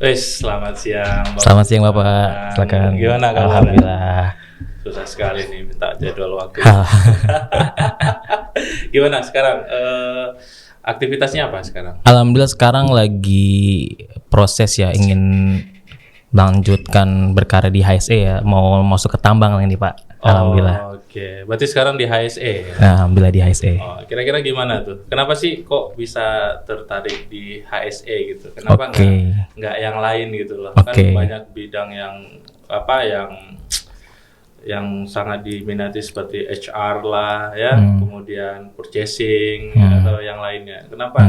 Wes, selamat siang Bapak. Selamat siang Bapak, silakan. Gimana kabarnya? Alhamdulillah. Susah sekali nih minta jadwal waktu. Gimana sekarang? Aktivitasnya apa sekarang? Alhamdulillah sekarang lagi proses ya, ingin melanjutkan berkarya di HSE ya, mau masuk ke tambang ini Pak. Alhamdulillah. Oke. Berarti sekarang di HSE. Alhamdulillah di HSE. Kira-kira gimana tuh? Kenapa sih kok bisa tertarik di HSE gitu? Kenapa nggak yang lain gitu loh? Kan banyak bidang yang sangat diminati seperti HR lah ya, kemudian purchasing atau yang lainnya. Kenapa?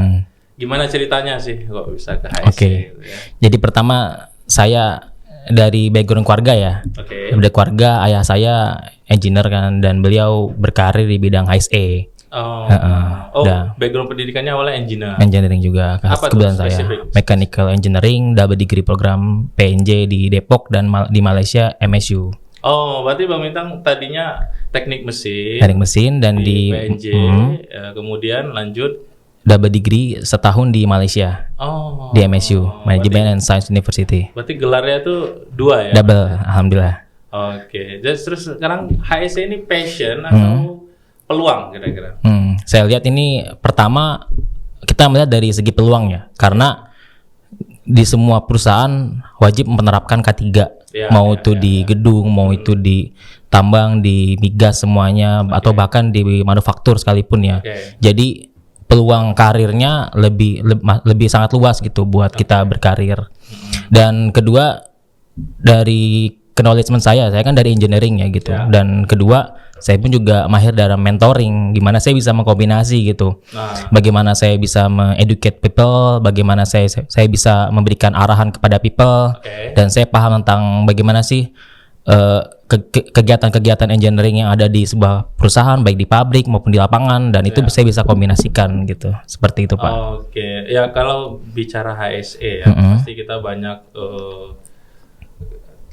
Gimana ceritanya sih kok bisa ke HSE? Gitu ya? Jadi pertama saya dari background keluarga ya. Dari keluarga, ayah saya engineer kan, dan beliau berkarir di bidang HSE. Background pendidikannya awalnya engineering juga. Kebetulan saya mechanical engineering, double degree program PNJ di Depok dan di Malaysia MSU. Oh, berarti Bang Bintang tadinya teknik mesin. Teknik mesin dan di PNJ, kemudian lanjut double degree setahun di Malaysia. Di MSU, Management and Science University. Berarti gelarnya tuh 2 ya? Double, alhamdulillah. Oke. Terus sekarang HSE ini passion atau peluang kira-kira? Saya lihat ini pertama kita melihat dari segi peluang ya, karena di semua perusahaan wajib menerapkan K3. Mau itu di gedung, mau itu di tambang, di migas semuanya, atau bahkan di manufaktur sekalipun ya. Jadi peluang karirnya lebih sangat luas gitu buat kita berkarir. Dan kedua, dari acknowledgement saya kan dari engineering ya gitu. Dan kedua, saya pun juga mahir dalam mentoring, gimana saya bisa mengkombinasi gitu. Bagaimana saya bisa me-educate people, bagaimana saya bisa memberikan arahan kepada people, dan saya paham tentang bagaimana sih kegiatan-kegiatan engineering yang ada di sebuah perusahaan, baik di pabrik maupun di lapangan, dan itu saya bisa kombinasikan gitu. Seperti itu Pak. Oke. Ya kalau bicara HSE ya, pasti kita banyak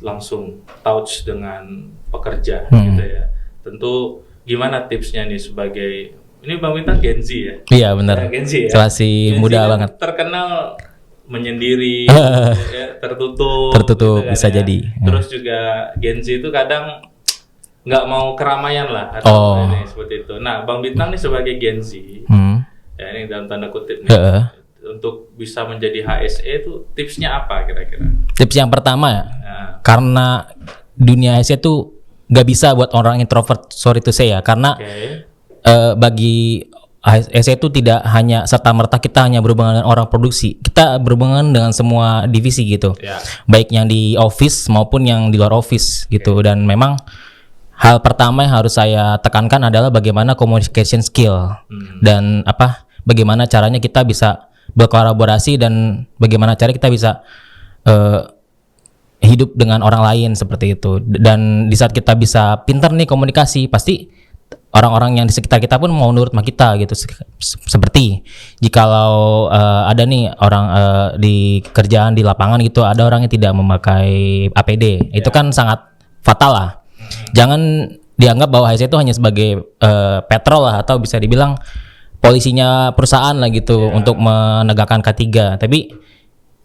langsung touch dengan pekerja gitu ya. Tentu gimana tipsnya nih sebagai, ini Bang Bintang Gen Z ya? Iya benar. Gen Z ya? Masih muda banget. Terkenal menyendiri, ya, tertutup gitu kan, bisa ya. jadi. Terus juga Gen Z itu kadang nggak mau keramaian lah atau ini seperti itu. Nah Bang Bintang nih sebagai Gen Z, ya ini dalam tanda kutip nih, untuk bisa menjadi HSE itu tipsnya apa kira-kira? Tips yang pertama ya, karena dunia HSE itu nggak bisa buat orang introvert, sorry to say ya, karena bagi HSE itu tidak hanya serta-merta kita hanya berhubungan dengan orang produksi, kita berhubungan dengan semua divisi gitu, baik yang di office maupun yang di luar office gitu. Dan memang hal pertama yang harus saya tekankan adalah bagaimana communication skill, dan bagaimana caranya kita bisa berkolaborasi, dan bagaimana cara kita bisa hidup dengan orang lain seperti itu. Dan di saat kita bisa pintar nih komunikasi, pasti orang-orang yang di sekitar kita pun mau nurut sama kita gitu. Seperti jikalau ada nih orang di kerjaan di lapangan gitu, ada orang yang tidak memakai APD, itu kan sangat fatal lah. Jangan dianggap bahwa HSE itu hanya sebagai petrol lah, atau bisa dibilang polisinya perusahaan lah gitu untuk menegakkan K3. Tapi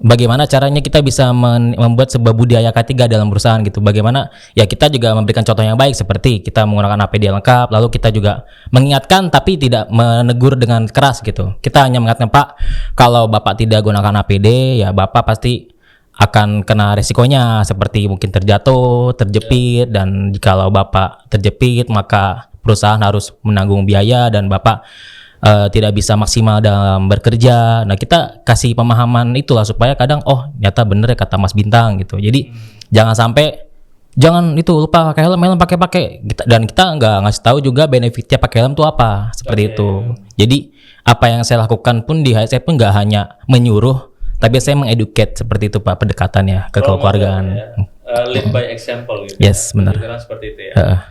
bagaimana caranya kita bisa membuat sebuah budaya K3 dalam perusahaan gitu. Bagaimana ya kita juga memberikan contoh yang baik, seperti kita menggunakan APD lengkap, lalu kita juga mengingatkan tapi tidak menegur dengan keras gitu. Kita hanya mengingatkan, Pak, kalau Bapak tidak gunakan APD ya Bapak pasti akan kena resikonya, seperti mungkin terjatuh, terjepit, dan jikalau Bapak terjepit maka perusahaan harus menanggung biaya dan Bapak tidak bisa maksimal dalam bekerja. Nah kita kasih pemahaman itulah supaya kadang ternyata bener ya kata Mas Bintang gitu. Jadi jangan itu lupa pakai helm pakai dan kita nggak ngasih tahu juga benefitnya pakai helm itu apa, seperti itu. Jadi apa yang saya lakukan pun di HSE pun nggak hanya menyuruh, tapi saya mengeducate, seperti itu Pak pendekatannya ke keluargaan. Lead by example gitu. Yes, benar. Seperti itu ya.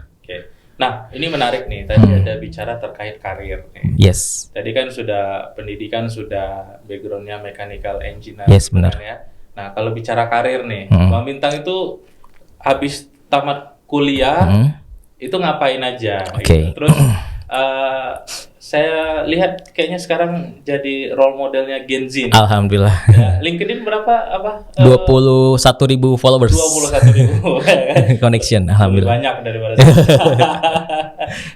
Nah, ini menarik nih. Tadi ada bicara terkait karir nih. Yes. Tadi kan sudah pendidikan, sudah backgroundnya mechanical engineer. Yes, benar. Ya. Nah, kalau bicara karir nih, Bang Bintang itu habis tamat kuliah, itu ngapain aja? Gitu. Terus saya lihat kayaknya sekarang jadi role modelnya Gen Z. Alhamdulillah. Ya, LinkedIn berapa apa? 21.000 followers. 21.000 connection. Alhamdulillah. Lebih banyak daripada saya.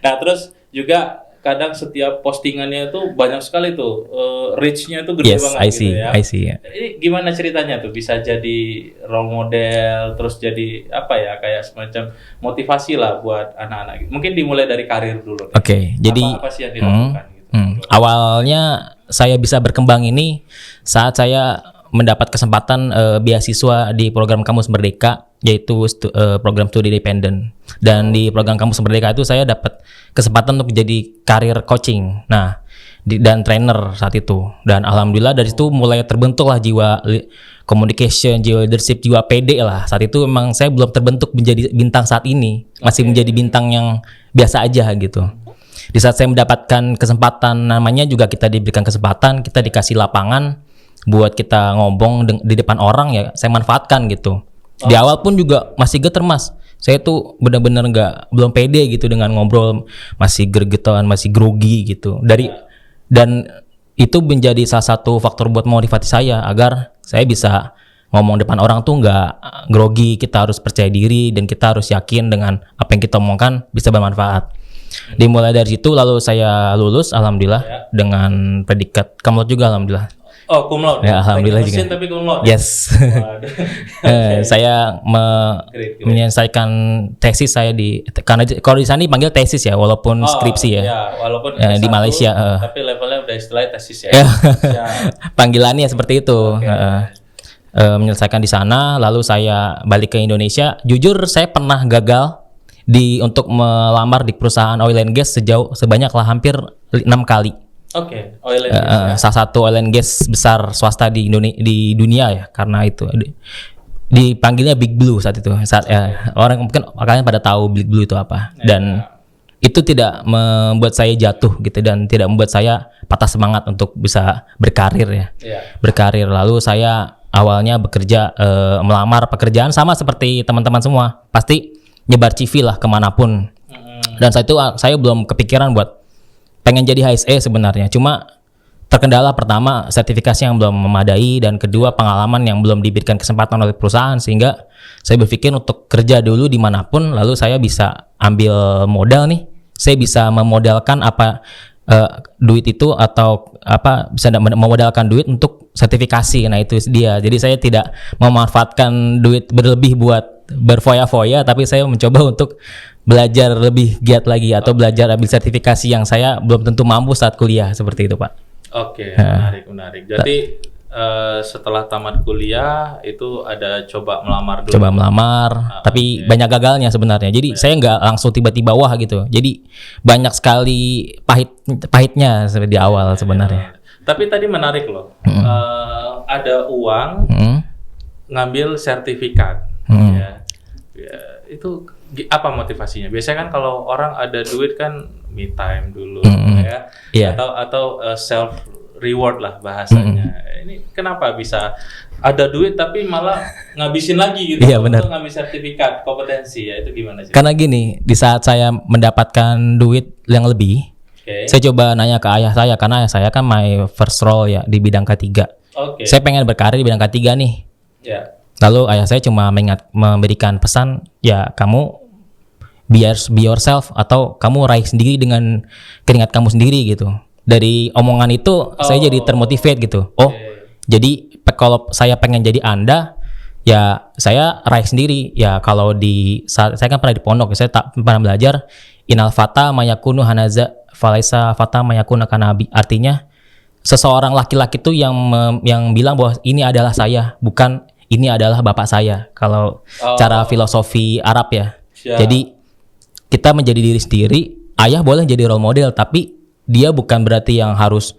Nah, terus juga kadang setiap postingannya itu banyak sekali tuh reach-nya itu gede Yes, banget I see, gitu ya. I see. Yeah. Ini gimana ceritanya tuh bisa jadi role model terus jadi apa ya kayak semacam motivasi lah buat anak-anak. Mungkin dimulai dari karir dulu. Oke, jadi apa sih yang dilakukan gitu. Awalnya saya bisa berkembang ini saat saya mendapat kesempatan beasiswa di program Kamus Merdeka, yaitu program studi independen. Dan di program Kamus Merdeka itu saya dapat kesempatan untuk menjadi karir coaching. Nah, dan trainer saat itu. Dan alhamdulillah dari situ mulai terbentuklah jiwa communication, jiwa leadership, jiwa PD lah. Saat itu memang saya belum terbentuk menjadi bintang saat ini. Masih menjadi bintang yang biasa aja gitu. Di saat saya mendapatkan kesempatan, namanya juga kita diberikan kesempatan, kita dikasih lapangan buat kita ngomong di depan orang, ya saya manfaatkan gitu. Di awal pun juga masih geter Mas. Saya tuh benar-benar belum pede gitu dengan ngobrol, masih gregetan, masih grogi gitu. Dan itu menjadi salah satu faktor buat motivasi saya agar saya bisa ngomong depan orang tuh nggak grogi. Kita harus percaya diri dan kita harus yakin dengan apa yang kita omongkan bisa bermanfaat. Dimulai dari situ lalu saya lulus alhamdulillah dengan predikat cum laude juga alhamdulillah. Oh, cum laude. Ya, alhamdulillah juga. Tapi cum laude. Yes. Saya menyelesaikan tesis saya karena kalau di sana dipanggil tesis ya, walaupun skripsi ya. Ya, walaupun di Malaysia. Tapi levelnya udah istilahnya tesis ya. Panggilannya seperti itu. Menyelesaikan di sana, lalu saya balik ke Indonesia. Jujur saya pernah gagal untuk melamar di perusahaan oil and gas sebanyak hampir 6 kali. Oke, oil and gas. Salah satu oil and gas besar swasta di dunia ya, karena itu dipanggilnya Big Blue saat itu. Orang mungkin kalian pada tahu Big Blue itu apa. Dan itu tidak membuat saya jatuh gitu dan tidak membuat saya patah semangat untuk bisa berkarir ya. Berkarir, lalu saya awalnya bekerja melamar pekerjaan sama seperti teman-teman semua, pasti nyebar CV lah kemanapun. Dan saat itu saya belum kepikiran buat pengen jadi HSE sebenarnya, cuma terkendala pertama sertifikasi yang belum memadai dan kedua pengalaman yang belum diberikan kesempatan oleh perusahaan, sehingga saya berpikir untuk kerja dulu dimanapun, lalu saya bisa ambil modal nih, saya bisa memodalkan duit itu atau bisa memodalkan duit untuk sertifikasi. Nah itu dia, jadi saya tidak memanfaatkan duit berlebih buat berfoya-foya, tapi saya mencoba untuk belajar lebih giat lagi atau belajar ambil sertifikasi yang saya belum tentu mampu saat kuliah, seperti itu Pak. Oke, menarik. Jadi setelah tamat kuliah itu ada coba melamar dulu. Tapi banyak gagalnya sebenarnya. Jadi saya nggak langsung tiba-tiba wah gitu. Jadi banyak sekali pahitnya di awal sebenarnya. Tapi tadi menarik loh. Ada uang ngambil sertifikat. Itu apa motivasinya? Biasanya kan kalau orang ada duit kan me time dulu ya. Atau self reward lah bahasanya. Ini kenapa bisa ada duit tapi malah ngabisin lagi gitu untuk ngambil sertifikat kompetensi ya, itu gimana sih? Karena gini, di saat saya mendapatkan duit yang lebih, saya coba nanya ke ayah saya, karena ayah saya kan my first role ya di bidang K3. Saya pengen berkarir di bidang K3 nih. Lalu ayah saya cuma memberikan pesan, ya kamu be yourself atau kamu raih sendiri dengan keringat kamu sendiri gitu. Dari omongan itu saya jadi termotivate gitu. Jadi kalau saya pengen jadi Anda, ya saya raih sendiri. Ya kalau saya kan pernah di pondok, saya tak pernah belajar inal fata mayakunu hanaza falaisa fata mayakuna kanabi. Artinya seseorang laki-laki itu yang bilang bahwa ini adalah saya, bukan ini adalah bapak saya. Kalau cara filosofi Arab ya. Jadi kita menjadi diri sendiri. Ayah boleh jadi role model, tapi dia bukan berarti yang harus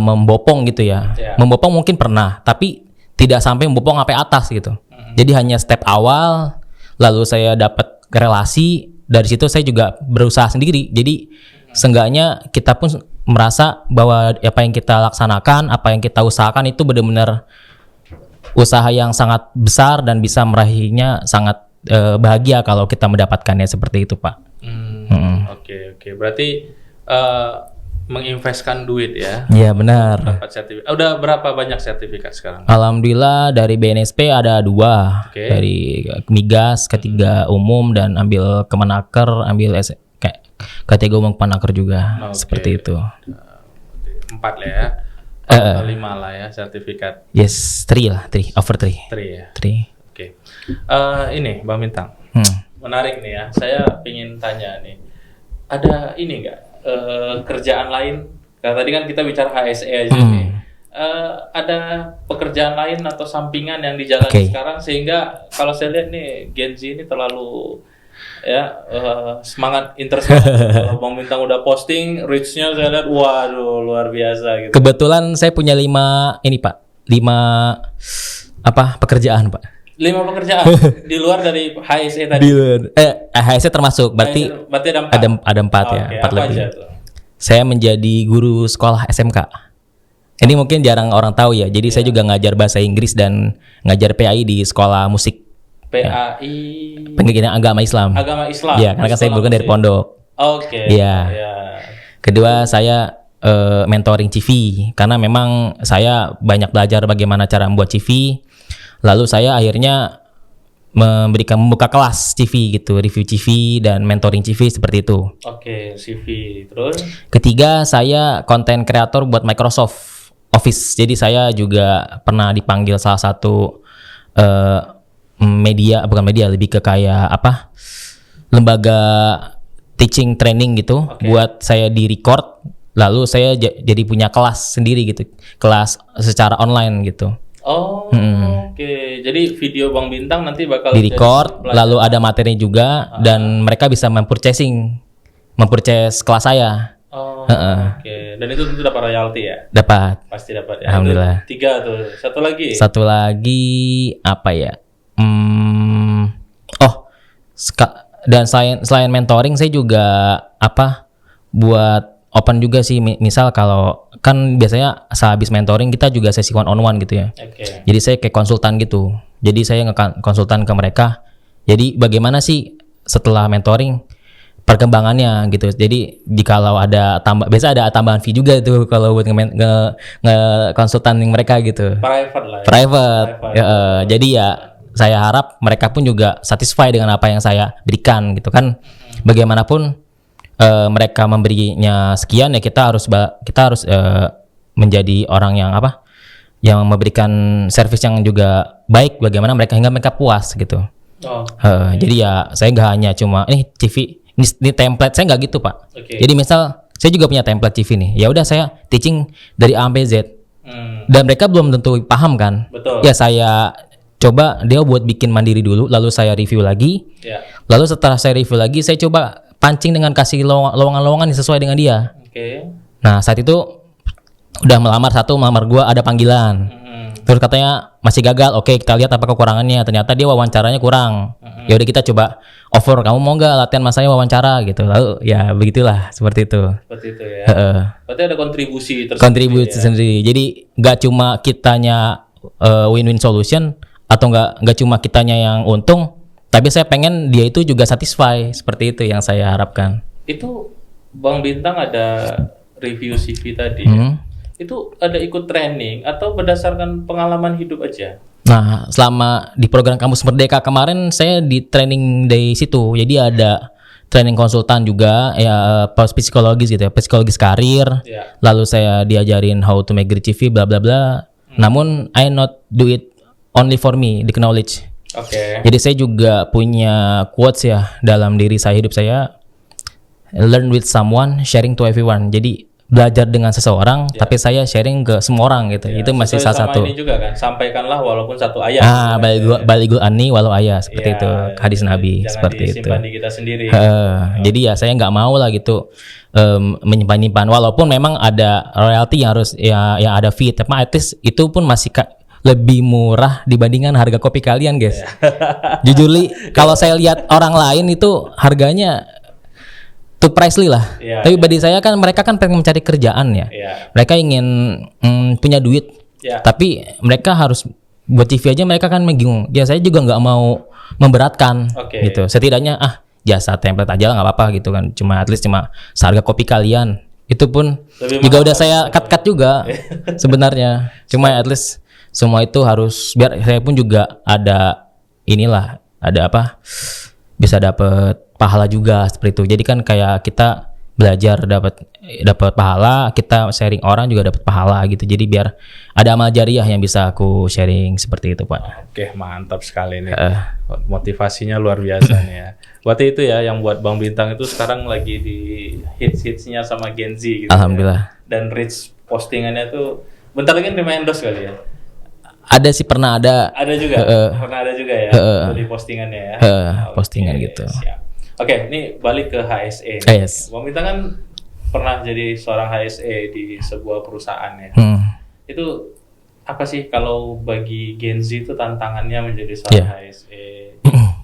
membopong gitu ya. Membopong mungkin pernah, tapi tidak sampai membopong sampai atas gitu. Jadi hanya step awal, lalu saya dapat relasi, dari situ saya juga berusaha sendiri. Jadi seenggaknya kita pun merasa bahwa apa yang kita laksanakan, apa yang kita usahakan itu benar-benar usaha yang sangat besar dan bisa meraihnya sangat bahagia kalau kita mendapatkannya seperti itu Pak. Oke. Berarti menginvestkan duit ya. Iya benar. Dapat sertifikat. Udah berapa banyak sertifikat sekarang? Alhamdulillah dari BNSP ada 2, Oke. dari Migas, ketiga umum dan ambil Kemenaker, ambil kayak ketiga umum Kemenaker juga, Oke. seperti itu. 4 lah ya. Atau 5 lah ya sertifikat. Yes, 3 lah, 3 over 3. 3 ya. 3. Oke. Ini Bang Bintang. Menarik nih ya. Saya ingin tanya nih. Ada ini enggak kerjaan lain? Karena tadi kan kita bicara HSE aja nih. Ada pekerjaan lain atau sampingan yang dijalani sekarang sehingga kalau saya lihat nih Gen Z ini terlalu ya semangat interest. Kalau Bang Bintang udah posting reach-nya saya lihat waduh luar biasa gitu. Kebetulan saya punya 5 ini Pak, 5 pekerjaan Pak. 5 pekerjaan di luar dari HSE tadi. HSE termasuk, berarti ada 4. ada 4 ya, 4 apa lebih. aja tuh? Saya menjadi guru sekolah SMK. Ini mungkin jarang orang tahu ya. Jadi saya juga ngajar bahasa Inggris dan ngajar PAI di sekolah musik. PAI Pendidikan Agama Islam. Agama Islam. Iya, karena saya bukan dari pondok. Oke. Iya. Ya. Kedua saya mentoring CV karena memang saya banyak belajar bagaimana cara membuat CV. Lalu saya akhirnya membuka kelas CV gitu, review CV dan mentoring CV seperti itu. Oke, CV terus. Ketiga, saya konten kreator buat Microsoft Office. Jadi saya juga pernah dipanggil salah satu bukan media, lebih ke kayak lembaga teaching training gitu, buat saya di record. Lalu saya jadi punya kelas sendiri gitu, kelas secara online gitu. Oke. Jadi video Bang Bintang nanti bakal di record, lalu ada materi juga dan mereka bisa mempurchase kelas saya. Oke. Dan itu tentu dapat royalti ya? Dapat. Pasti dapat ya. Alhamdulillah. Itu 3 tuh. Satu lagi apa ya? Dan selain mentoring saya juga buat open juga sih, misal kalau kan biasanya sehabis mentoring kita juga sesi one on one gitu ya. Jadi saya kayak konsultan gitu. Jadi saya konsultan ke mereka. Jadi bagaimana sih setelah mentoring perkembangannya gitu. Jadi jikalau ada biasa ada tambahan fee juga tuh kalau buat konsultan mereka gitu. Private lah. Private. Jadi ya saya harap mereka pun juga satisfy dengan apa yang saya berikan gitu kan. Bagaimanapun mereka memberinya sekian ya kita harus menjadi orang yang memberikan servis yang juga baik, bagaimana hingga mereka puas gitu. Jadi ya saya nggak hanya cuma CV ini template, saya nggak gitu Pak. Jadi misal saya juga punya template CV nih, ya udah saya teaching dari A sampai Z dan mereka belum tentu paham kan. Betul. Ya saya coba dia buat bikin mandiri dulu, lalu saya review lagi. Lalu setelah saya review lagi saya coba pancing dengan kasih lowongan-lowongan yang sesuai dengan dia. Nah saat itu udah melamar gua ada panggilan. Terus katanya masih gagal. Oke, kita lihat apa kekurangannya. Ternyata dia wawancaranya kurang. Ya udah kita coba offer, kamu mau nggak latihan sama saya wawancara gitu. Lalu ya begitulah, seperti itu. Seperti itu ya. Berarti ada kontribusi tersendiri. Kontribusi sendiri. Jadi nggak cuma kitanya win-win solution atau nggak cuma kitanya yang untung. Tapi saya pengen dia itu juga satisfy, seperti itu yang saya harapkan. Itu Bang Bintang ada review CV tadi. Itu ada ikut training atau berdasarkan pengalaman hidup aja? Nah, selama di program Kampus Merdeka kemarin saya di training dari situ. Jadi ada training konsultan juga ya, psikologis gitu ya, psikologis karir. Lalu saya diajarin how to make great CV bla bla bla. Namun I not do it only for me, the knowledge. Jadi saya juga punya quotes ya dalam diri saya, hidup saya, learn with someone, sharing to everyone. Jadi belajar dengan seseorang, tapi saya sharing ke semua orang gitu. Itu masih salah satu. Ini juga kan, sampaikanlah walaupun satu ayat. Baligul anni walau ayat, seperti itu hadis Nabi, seperti itu. Jangan disimpan di kita sendiri. Jadi ya saya nggak mau lah gitu menyimpan. Walaupun memang ada royalti yang harus yang ada fee, tapi at least itu pun masih lebih murah dibandingkan harga kopi kalian, guys. Jujur li, kalau saya lihat orang lain itu harganya too pricey lah. Tapi bagi saya kan mereka kan pengen mencari kerjaan ya. Mereka ingin punya duit. Tapi mereka harus buat CV aja mereka kan bingung. Ya saya juga nggak mau memberatkan gitu. Setidaknya jasa template aja lah nggak apa-apa gitu kan. Cuma at least cuma seharga kopi kalian. itu pun Lebih juga mahal udah saya cut juga sebenarnya. Cuma at least semua itu harus biar saya pun juga ada inilah, ada apa, bisa dapat pahala juga seperti itu. Jadi kan kayak kita belajar dapat pahala, kita sharing orang juga dapat pahala gitu. Jadi biar ada amal jariah yang bisa aku sharing seperti itu, Pak. Oke, mantap sekali nih. Motivasinya luar biasa nih ya. Berarti itu ya yang buat Bang Bintang itu sekarang lagi di hits-hitsnya sama Gen Z gitu. Alhamdulillah. Ya. Dan reach postingannya tuh bentar lagi nerima endorse kali ya. Ada sih, pernah ada. Ada juga. Pernah ada juga ya dari postingannya ya. Postingan gitu. Siap. Oke, ini balik ke HSE. Yes. Bang Bintang kan pernah jadi seorang HSE di sebuah perusahaan ya. Itu apa sih kalau bagi Gen Z itu tantangannya menjadi seorang HSE?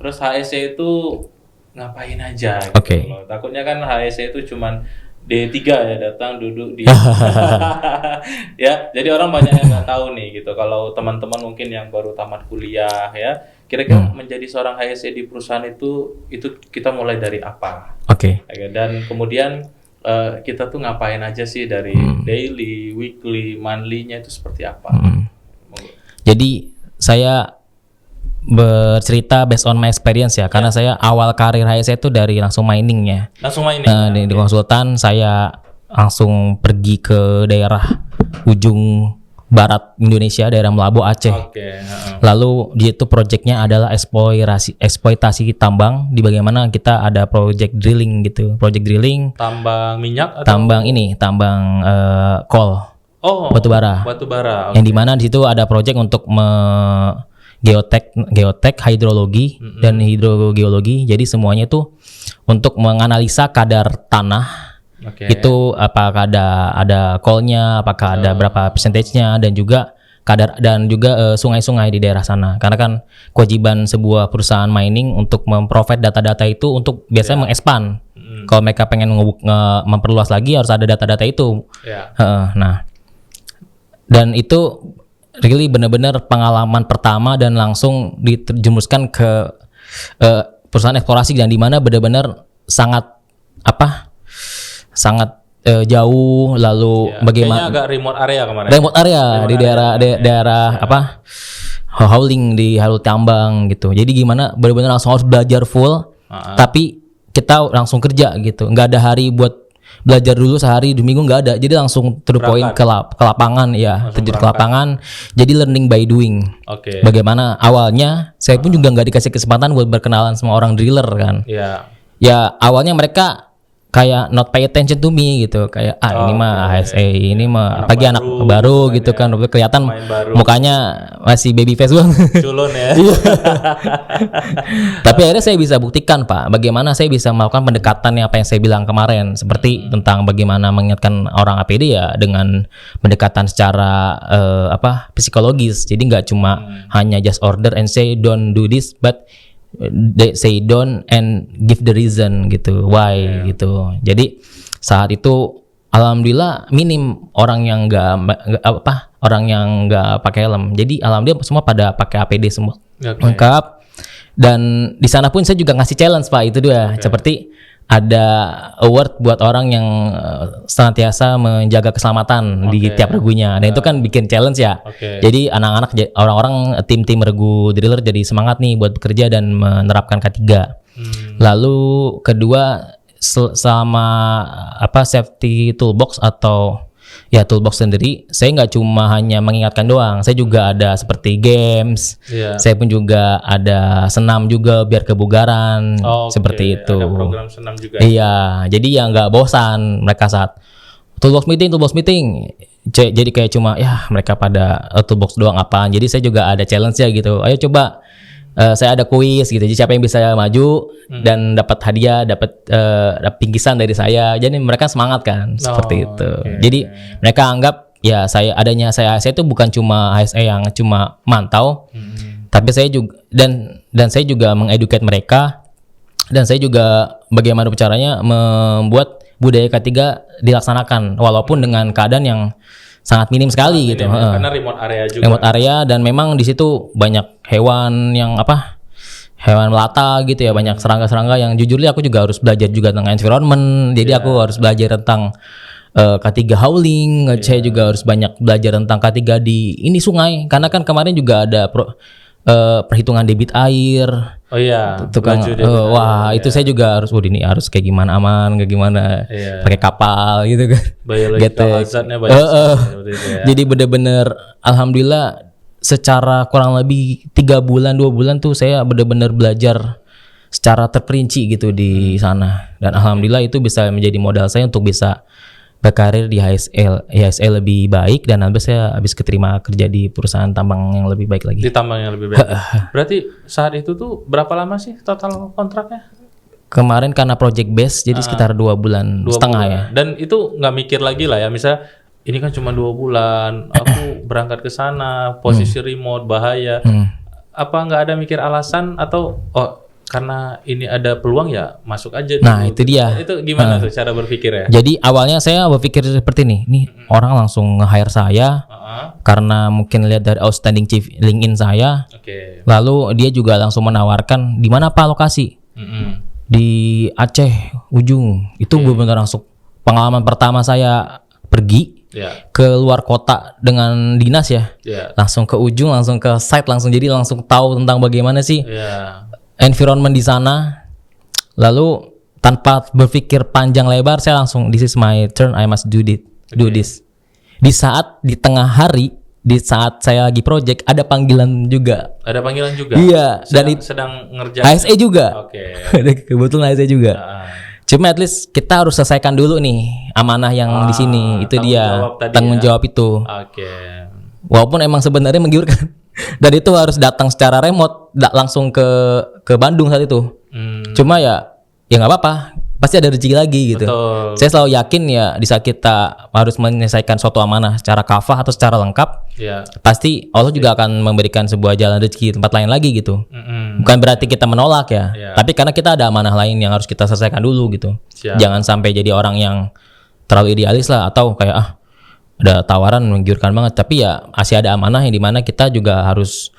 Terus HSE itu ngapain aja gitu loh. Takutnya kan HSE itu cuman D3 ya, datang duduk di ya, jadi orang banyak yang nggak tahu nih gitu. Kalau teman-teman mungkin yang baru tamat kuliah ya, kira-kira menjadi seorang HSE di perusahaan itu kita mulai dari apa? Dan kemudian kita tuh ngapain aja sih dari daily, weekly, monthly-nya itu seperti apa? Jadi saya bercerita based on my experience ya, karena saya awal karir HSE itu dari langsung mining ya. Langsung mining. Di konsultan saya langsung pergi ke daerah ujung barat Indonesia, daerah Melabu, Aceh. Lalu di itu proyeknya adalah eksploitasi tambang, di bagaimana kita ada project drilling gitu. Project drilling tambang minyak atau tambang coal. Batu bara. Yang dimana di situ ada project untuk geotek, hidrologi dan hidrogeologi. Jadi semuanya itu untuk menganalisa kadar tanah. Itu apakah ada coalnya, apakah ada berapa persentasenya, dan juga kadar dan juga sungai-sungai di daerah sana. Karena kan kewajiban sebuah perusahaan mining untuk memprovide data-data itu untuk biasanya mengekspan. Kalau mereka pengen memperluas lagi harus ada data-data itu. Nah, dan itu really benar-benar pengalaman pertama dan langsung diterjemuskan ke perusahaan eksplorasi, dan di mana benar-benar sangat jauh. Lalu bagaimana agak remote area kemarin. Remote area di daerah hauling di Halu Tambang gitu. Jadi gimana benar-benar langsung harus belajar full, tapi kita langsung kerja gitu. Nggak ada hari buat belajar dulu sehari, 2 minggu nggak ada. Jadi langsung to the point ke lapangan ya, terjun ke lapangan. Jadi learning by doing. Bagaimana awalnya saya pun juga nggak dikasih kesempatan buat berkenalan sama orang driller kan. Ya awalnya mereka kayak not pay attention to me gitu, kayak ini mah HSE, ini mah apalagi anak baru gitu kan, kelihatan mukanya masih baby face banget. Culun ya. Tapi akhirnya saya bisa buktikan, Pak, bagaimana saya bisa melakukan pendekatan yang apa yang saya bilang kemarin, seperti tentang bagaimana mengingatkan orang APD ya dengan pendekatan secara psikologis. Jadi nggak cuma hanya just order and say don't do this, but they say don't and give the reason gitu, why gitu. Jadi saat itu alhamdulillah minim orang yang nggak pakai helm. Jadi alhamdulillah semua pada pakai APD semua lengkap. Dan di sana pun saya juga ngasih challenge, Pak, itu dia. Seperti ada award buat orang yang senantiasa menjaga keselamatan di tiap regunya. Dan itu kan bikin challenge ya. Jadi anak-anak, orang-orang tim regu driller jadi semangat nih buat bekerja dan menerapkan K3. Lalu kedua, selama safety toolbox atau ya toolbox sendiri, saya nggak cuma hanya mengingatkan doang, saya juga ada seperti games, saya pun juga ada senam juga biar kebugaran, seperti itu. Ada program senam juga. Iya, jadi ya nggak bosan mereka saat toolbox meeting. Jadi kayak cuma ya mereka pada toolbox doang apaan. Jadi saya juga ada challenge ya gitu. Ayo coba. Saya ada kuis gitu, jadi siapa yang bisa maju dan dapat hadiah, dapat bingkisan dari saya. Jadi mereka semangat kan, seperti itu. Jadi mereka anggap ya saya itu bukan cuma HSE yang cuma mantau, tapi saya juga dan saya juga mengeduket mereka, dan saya juga bagaimana caranya membuat budaya K3 dilaksanakan walaupun dengan keadaan yang sangat minim sekali gitu. Karena remote area juga. Remote area, dan memang di situ banyak hewan yang hewan melata gitu ya, banyak serangga-serangga yang jujurnya aku juga harus belajar juga tentang environment. Jadi aku harus belajar tentang K3 hauling, saya juga harus banyak belajar tentang K3 di ini sungai, karena kan kemarin juga ada perhitungan debit air. Oh iya. Tukang, wah itu saya juga harus, ini harus kayak gimana aman, kayak gimana pakai kapal gitu kan. Biological hazardnya banyak. Jadi bener-bener alhamdulillah secara kurang lebih 2 bulan tuh saya bener-bener belajar secara terperinci gitu di sana, dan alhamdulillah itu bisa menjadi modal saya untuk bisa berkarir di HSL lebih baik, dan habis saya keterima kerja di perusahaan tambang yang lebih baik lagi. Di tambang yang lebih baik. Berarti saat itu tuh berapa lama sih total kontraknya? Kemarin karena project base jadi sekitar 2 bulan setengah ya. Dan itu nggak mikir lagi lah ya, misalnya ini kan cuma 2 bulan, aku berangkat ke sana, posisi remote, bahaya. Apa nggak ada mikir alasan atau karena ini ada peluang ya masuk aja dulu. Nah itu dia. Itu gimana tuh cara berpikir ya? Jadi awalnya saya berpikir seperti ini orang langsung nge-hire saya karena mungkin lihat dari outstanding chief LinkedIn saya. Lalu dia juga langsung menawarkan di mana Pak lokasi? Di Aceh ujung. Itu benar-benar langsung pengalaman pertama saya pergi ke luar kota dengan dinas ya. Langsung ke ujung, langsung ke site, jadi langsung tahu tentang bagaimana sih environment di sana. Lalu tanpa berpikir panjang lebar saya langsung, this is my turn, I must do this. Di saat di tengah hari, di saat saya lagi project ada panggilan juga. Ada panggilan juga. Iya, sedang ngerjain. HSE juga. Kebetulan HSE juga. Cuma at least kita harus selesaikan dulu nih amanah yang di sini. Itu dia tanggung jawab itu. Walaupun emang sebenarnya menggiurkan. Dan itu harus datang secara remote, langsung ke Bandung saat itu. Cuma ya nggak apa-apa, pasti ada rezeki lagi gitu. Betul. Saya selalu yakin ya di saat kita harus menyelesaikan suatu amanah secara kafah atau secara lengkap, pasti Allah juga akan memberikan sebuah jalan rezeki tempat lain lagi gitu. Bukan berarti kita menolak ya, tapi karena kita ada amanah lain yang harus kita selesaikan dulu gitu. Jangan sampai jadi orang yang terlalu idealis lah, atau kayak ada tawaran menggiurkan banget, tapi ya masih ada amanah yang dimana kita juga harus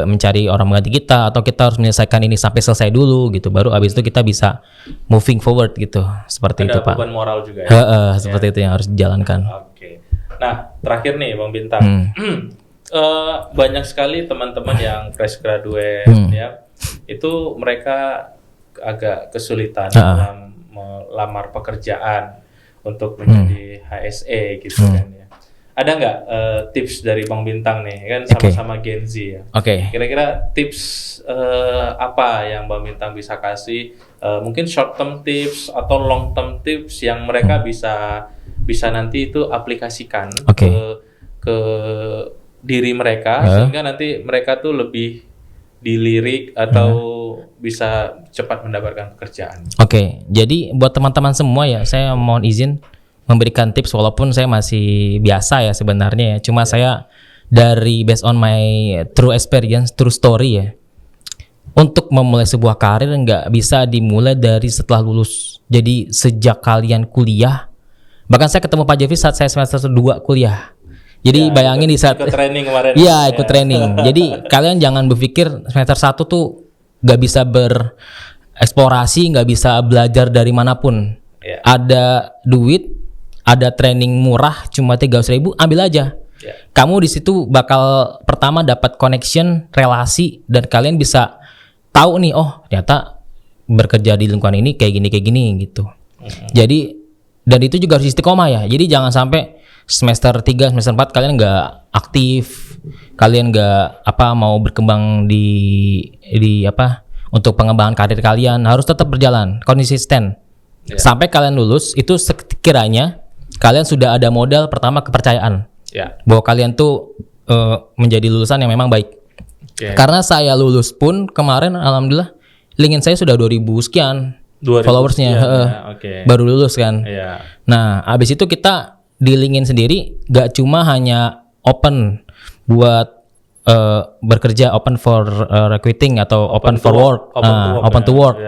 mencari orang mengganti kita, atau kita harus menyelesaikan ini sampai selesai dulu gitu, baru abis itu kita bisa moving forward gitu, seperti ada itu Pak. Ada beban moral juga ya. Seperti itu yang harus dijalankan. Nah terakhir nih Bang Bintang, banyak sekali teman-teman yang fresh graduate ya, itu mereka agak kesulitan dalam melamar pekerjaan untuk menjadi HSE gitu kan ya. Ada nggak tips dari Bang Bintang nih, kan sama-sama Gen Z ya? Kira-kira tips apa yang Bang Bintang bisa kasih? Mungkin short term tips atau long term tips yang mereka bisa nanti itu aplikasikan ke diri mereka, sehingga nanti mereka tuh lebih dilirik atau bisa cepat mendapatkan pekerjaan. Jadi buat teman-teman semua ya, saya mohon izin memberikan tips, walaupun saya masih biasa ya sebenarnya ya. Cuma saya dari based on my true experience, true story ya. Untuk memulai sebuah karir nggak bisa dimulai dari setelah lulus. Jadi sejak kalian kuliah, bahkan saya ketemu Pak Jeffy saat saya semester 2 kuliah. Jadi bayangin di saat ikut training kemarin. Iya, ikut training. Jadi kalian jangan berpikir semester 1 tuh nggak bisa bereksplorasi, nggak bisa belajar dari manapun. Ada duit, ada training murah cuma 300.000, ambil aja. Kamu di situ bakal pertama dapat connection, relasi, dan kalian bisa tahu nih, oh ternyata bekerja di lingkungan ini kayak gini gitu. Jadi, dan itu juga harus istiqomah ya. Jadi jangan sampai semester 3, semester 4 kalian nggak aktif, kalian nggak mau berkembang di untuk pengembangan karir kalian. Harus tetap berjalan konsisten sampai kalian lulus. Itu sekiranya kalian sudah ada modal pertama, kepercayaan bahwa kalian tuh menjadi lulusan yang memang baik. Karena saya lulus pun kemarin alhamdulillah LinkedIn saya sudah 2000 sekian followersnya, baru lulus kan. Nah abis itu kita di LinkedIn sendiri gak cuma hanya open buat bekerja, open for recruiting atau open for work, open to work.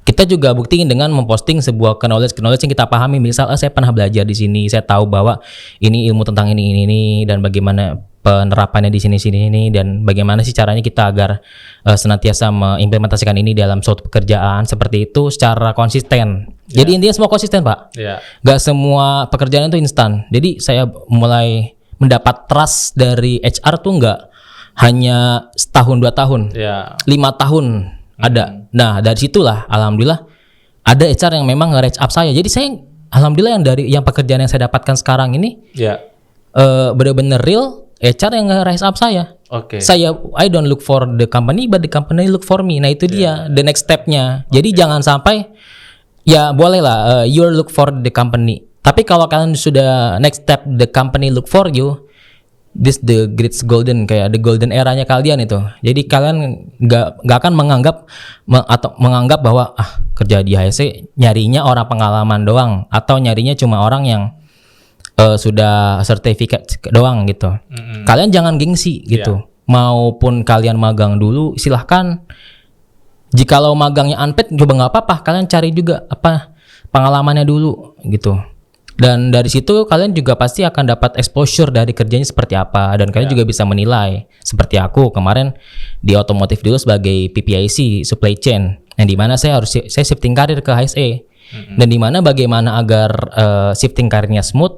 Kita juga buktiin dengan memposting sebuah knowledge yang kita pahami. Misal, saya pernah belajar di sini, saya tahu bahwa ini ilmu tentang ini, dan bagaimana penerapannya di sini, dan bagaimana sih caranya kita agar senantiasa mengimplementasikan ini dalam suatu pekerjaan seperti itu secara konsisten. Jadi intinya semua konsisten, Pak. Ya. Gak semua pekerjaan itu instan. Jadi saya mulai mendapat trust dari HR tuh nggak hanya setahun 2 tahun, 5 tahun ada. Nah dari situlah alhamdulillah ada HR yang memang nge-reach up saya. Jadi saya alhamdulillah yang pekerjaan yang saya dapatkan sekarang ini benar-benar real HR yang nge-reach up saya. I don't look for the company but the company look for me. Nah itu dia the next stepnya. Jadi jangan sampai ya boleh lah you look for the company. Tapi kalau kalian sudah next step the company look for you, this the great golden, kayak the golden eranya kalian itu. Jadi kalian nggak akan menganggap bahwa kerja di HSE nyarinya orang pengalaman doang atau nyarinya cuma orang yang sudah sertifikat doang gitu. Kalian jangan gengsi gitu. Maupun kalian magang dulu silahkan. Jikalau magangnya unpaid coba nggak apa-apa, kalian cari juga pengalamannya dulu gitu. Dan dari situ kalian juga pasti akan dapat exposure dari kerjanya seperti apa, dan kalian juga bisa menilai. Seperti aku kemarin di otomotif dulu sebagai PPIC supply chain, yang dimana saya shifting karir ke HSE, dan dimana bagaimana agar shifting karirnya smooth.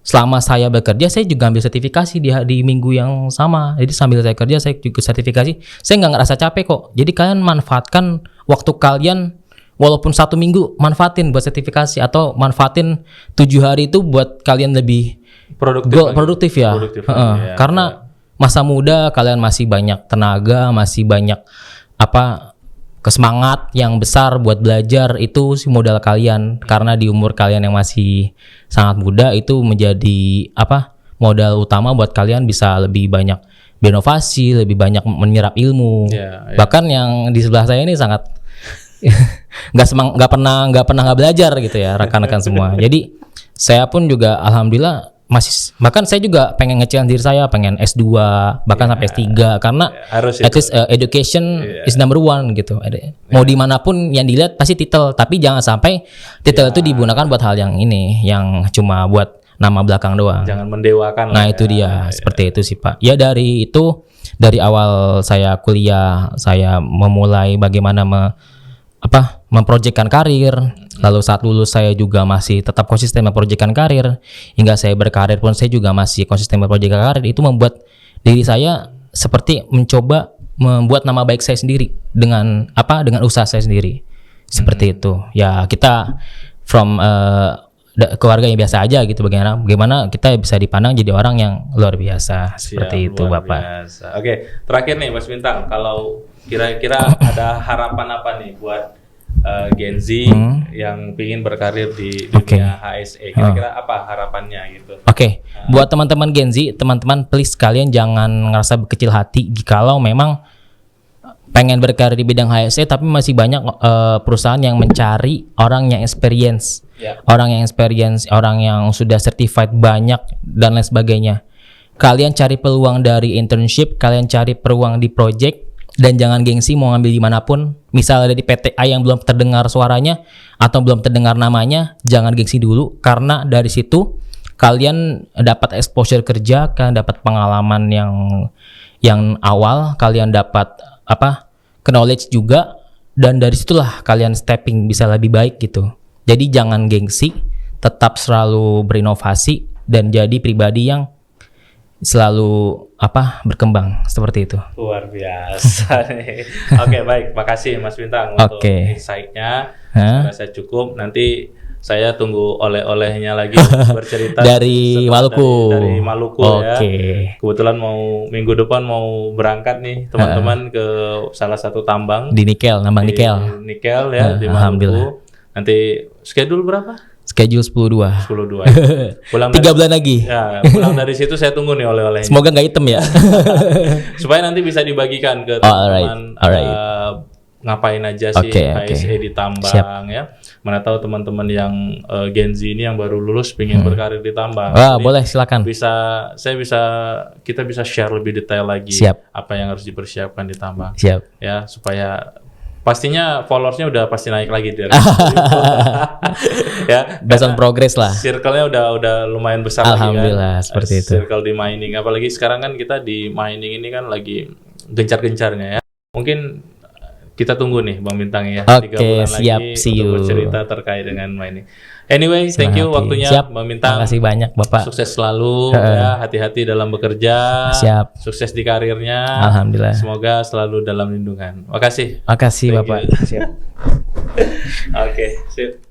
Selama saya bekerja saya juga ambil sertifikasi di minggu yang sama. Jadi sambil saya kerja saya juga sertifikasi. Saya nggak ngerasa capek kok. Jadi kalian manfaatkan waktu kalian. Walaupun 1 minggu manfaatin buat sertifikasi atau manfaatin 7 hari itu buat kalian lebih produktif ya. Karena masa muda kalian masih banyak tenaga, masih banyak kesemangat yang besar buat belajar, itu sih modal kalian. Karena di umur kalian yang masih sangat muda itu menjadi modal utama buat kalian bisa lebih banyak berinovasi, lebih banyak menyerap ilmu. Bahkan yang di sebelah saya ini sangat nggak pernah belajar gitu ya rekan-rekan semua. Jadi saya pun juga alhamdulillah masih, bahkan saya juga pengen ngecil diri saya, pengen S2 bahkan sampai S3 karena at least education is number one gitu. Mau dimanapun yang dilihat pasti titel, tapi jangan sampai titel itu digunakan buat hal yang ini, yang cuma buat nama belakang doang. Jangan mendewakan. Nah itu dia seperti itu sih Pak. Ya dari dari awal saya kuliah saya memulai bagaimana memprojekkan karir, lalu saat lulus saya juga masih tetap konsisten memprojekkan karir, hingga saya berkarir pun saya juga masih konsisten memprojekkan karir. Itu membuat diri saya seperti mencoba membuat nama baik saya sendiri dengan usaha saya sendiri. Seperti itu. Ya kita from keluarga yang biasa aja gitu, bagaimana kita bisa dipandang jadi orang yang luar biasa. Seperti itu Bapak. Biasa. Oke, terakhir nih Mas Bintang, kalau kira-kira ada harapan apa nih buat Gen Z yang ingin berkarir di dunia HSE? Kira-kira apa harapannya gitu? Buat teman-teman Gen Z, teman-teman please kalian jangan ngerasa berkecil hati jikalau memang pengen berkarir di bidang HSE tapi masih banyak perusahaan yang mencari orang yang experience, orang yang sudah certified banyak dan lain sebagainya. Kalian cari peluang dari internship, kalian cari peluang di project. Dan jangan gengsi mau ngambil dimanapun. Misalnya dari PTA yang belum terdengar suaranya atau belum terdengar namanya, jangan gengsi dulu, karena dari situ kalian dapat exposure kerja, kalian dapat pengalaman yang awal, kalian dapat knowledge juga, dan dari situlah kalian stepping bisa lebih baik gitu. Jadi jangan gengsi, tetap selalu berinovasi dan jadi pribadi yang selalu berkembang seperti itu. Luar biasa nih. Oke, baik, makasih Mas Bintang untuk insight-nya. Saya cukup. Nanti saya tunggu oleh-olehnya lagi bercerita dari Maluku. Dari Maluku ya. Kebetulan minggu depan mau berangkat nih teman-teman ke salah satu tambang di nambang nikel ya di Maluku. Nanti schedule berapa? Schedule 10-2. 10-2. Pulang 3 bulan lagi. Ya, pulang dari situ saya tunggu nih oleh-olehnya. Semoga nggak hitam ya. Supaya nanti bisa dibagikan ke teman-teman. Ngapain aja sih HSE di tambang ya. Mana tahu teman-teman yang Gen Z ini yang baru lulus pengen berkarir di tambang. Boleh silakan. Kita bisa share lebih detail lagi. Apa yang harus dipersiapkan di tambang. Ya, supaya pastinya followersnya udah pasti naik lagi dari ya, based on progress lah. Circle-nya udah lumayan besar. Alhamdulillah, lagi kan. Seperti itu. Circle di mining, apalagi sekarang kan kita di mining ini kan lagi gencar-gencarnya ya. Mungkin kita tunggu nih Bang Bintang ya. Oke, 3 bulan siap, lagi see you. untuk bercerita terkait dengan ini. Anyway, thank you waktunya Siap. Bang Bintang. Terima kasih banyak Bapak. Sukses selalu ya, hati-hati dalam bekerja. Siap. Sukses di karirnya. Alhamdulillah. Semoga selalu dalam lindungan. Makasih. Makasih Thank Bapak. you. Siap. Oke, sip.